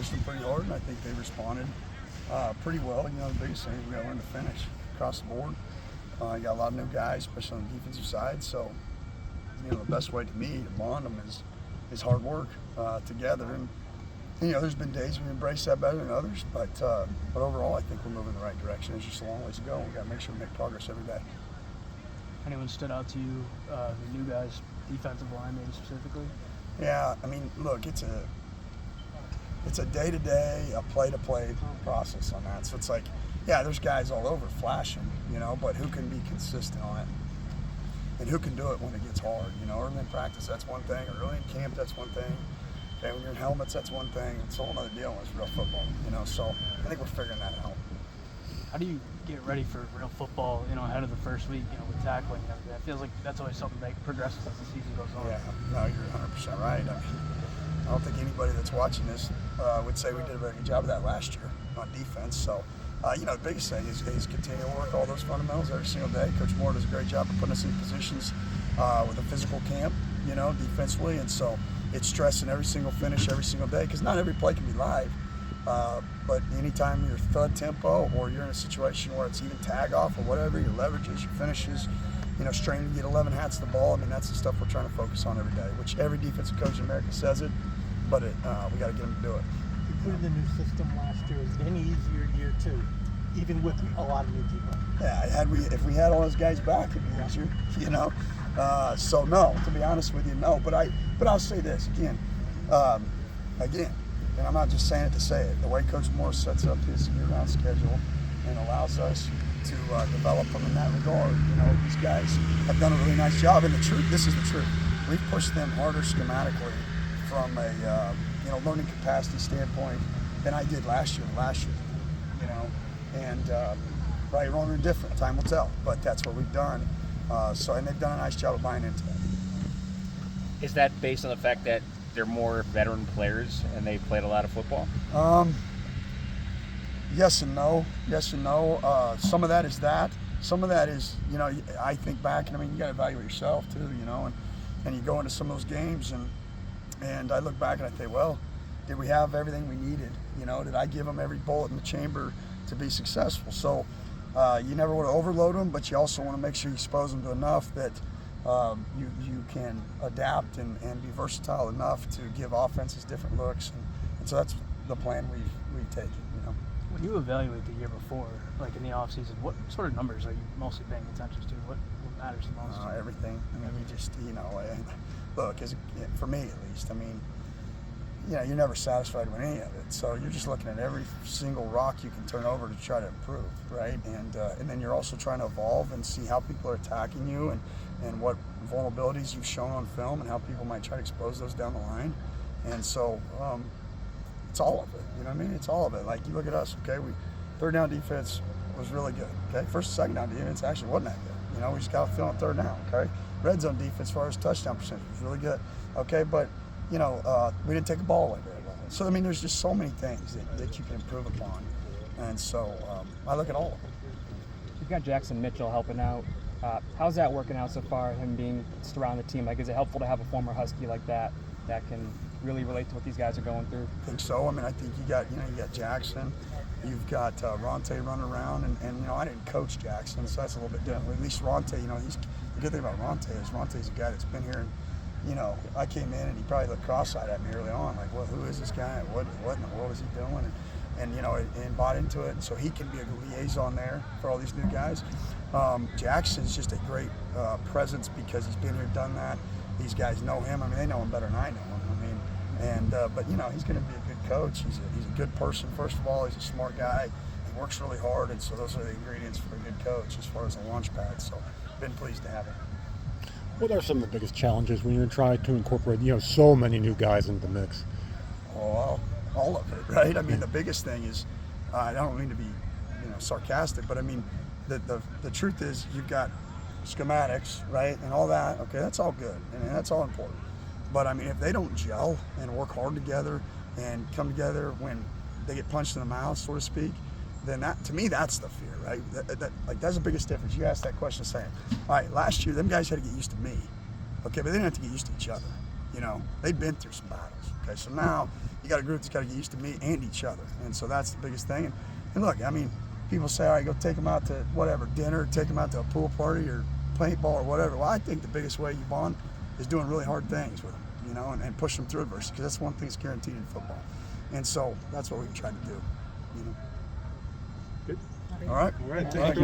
pushed them pretty hard, and I think they responded pretty well. You know, the biggest thing is we got to learn to finish across the board. You got a lot of new guys, especially on the defensive side. So, you know, the best way to me to bond them is hard work together. And you know, there's been days we embrace that better than others, but overall, I think we're moving in the right direction. There's just a long ways to go. We got to make sure we make progress every day. Anyone stood out to you, the new guys, defensive line maybe specifically? Yeah, I mean, look, it's a day-to-day, a play-to-play process on that. So it's like, yeah, there's guys all over flashing, you know, but who can be consistent on it? And who can do it when it gets hard, you know? Early in practice, that's one thing. Or early in camp, that's one thing. Okay, when you're in helmets, that's one thing. It's a whole other deal when it's real football, you know? So I think we're figuring that out. How do you get ready for real football, you know, ahead of the first week, you know, with tackling and everything? It feels like that's always something that progresses as the season goes on. Yeah, no, you're 100% right. I mean, I don't think anybody that's watching this would say we did a very good job of that last year on defense. So, you know, the biggest thing is continue to work all those fundamentals every single day. Coach Moore does a great job of putting us in positions with a physical camp, you know, defensively. And so it's stressing every single finish every single day because not every play can be live. But anytime you're thud tempo or you're in a situation where it's even tag off or whatever, your leverages, your finishes, you know, straining to get 11 hats to the ball, I mean, that's the stuff we're trying to focus on every day, which every defensive coach in America says it, but we got to get them to do it. You put in the new system last year. Is it any easier year two, even with a lot of new people? Yeah, if we had all those guys back, it'd be easier, you know. So no, to be honest with you, no. But I'll say this again, and I'm not just saying it to say it. The way Coach Moore sets up his year-round schedule and allows us to develop them in that regard, you know, these guys have done a really nice job. And this is the truth. We've pushed them harder schematically from a learning capacity standpoint than I did last year, you know. And right, wrong, or indifferent, time will tell. But that's what we've done. And they've done a nice job of buying into that. Is that based on the fact that they're more veteran players and they played a lot of football? Yes and no. Some of that is that. Some of that is, you know, I think back, and I mean, you got to evaluate yourself too, you know, and you go into some of those games, and I look back and I think, well, did we have everything we needed? You know, did I give them every bullet in the chamber to be successful? So you never want to overload them, but you also want to make sure you expose them to enough that you can adapt and be versatile enough to give offenses different looks, and so that's the plan we've taken. You know, when you evaluate the year before, like in the off season, what sort of numbers are you mostly paying attention to? What matters the most? Everything. I mean, you just, you know, look, for me at least. I mean, you know, you're never satisfied with any of it, so you're just looking at every single rock you can turn over to try to improve, right? And then you're also trying to evolve and see how people are attacking you and what vulnerabilities you've shown on film and how people might try to expose those down the line. And so it's all of it, you know what I mean? It's all of it. Like, you look at us, okay, third down defense was really good, okay? First and second down defense actually wasn't that good. You know, we just got to fill on third down, okay? Red zone defense as far as touchdown percentage was really good, okay? But, you know, we didn't take the ball away very well. So, I mean, there's just so many things that you can improve upon. And so I look at all of them. You've got Jackson Mitchell helping out. How's that working out so far, him being just around the team? Like, is it helpful to have a former Husky like that can really relate to what these guys are going through? I think so. I mean, I think you got Jackson. You've got Ronte running around, and you know, I didn't coach Jackson, so that's a little bit different. At least Ronte, you know, the good thing about Ronte's a guy that's been here. And, you know, I came in and he probably looked cross-eyed at me early on, like, well, who is this guy? What in the world is he doing? And you know, and bought into it. And so he can be a liaison there for all these new guys. Jackson's just a great presence because he's been here, done that. These guys know him. I mean, they know him better than I know him. I mean, but you know, he's going to be a good coach. He's a good person. First of all, he's a smart guy. He works really hard, and so those are the ingredients for a good coach as far as a launch pad. So, been pleased to have him. What are some of the biggest challenges when you're trying to incorporate, you know, so many new guys into the mix? Oh, all of it, right? I mean, the biggest thing is, I don't mean to be, you know, sarcastic, but I mean, the truth is, you've got schematics, right, and all that. Okay, that's all good, and that's all important. But I mean, if they don't gel and work hard together and come together when they get punched in the mouth, so to speak, then that, to me, that's the fear, right? That's the biggest difference. You asked that question saying, all right, last year, them guys had to get used to me, okay, but they didn't have to get used to each other. You know, they've been through some battles. Okay, so now you got a group that's got to get used to me and each other, and so that's the biggest thing. And look, I mean, people say, all right, go take them out to whatever, dinner, take them out to a pool party or paintball or whatever. Well, I think the biggest way you bond is doing really hard things with them, you know, and push them through adversity, because that's one thing that's guaranteed in football. And so that's what we've tried to do, you know. Good. All right. All right. Thank you.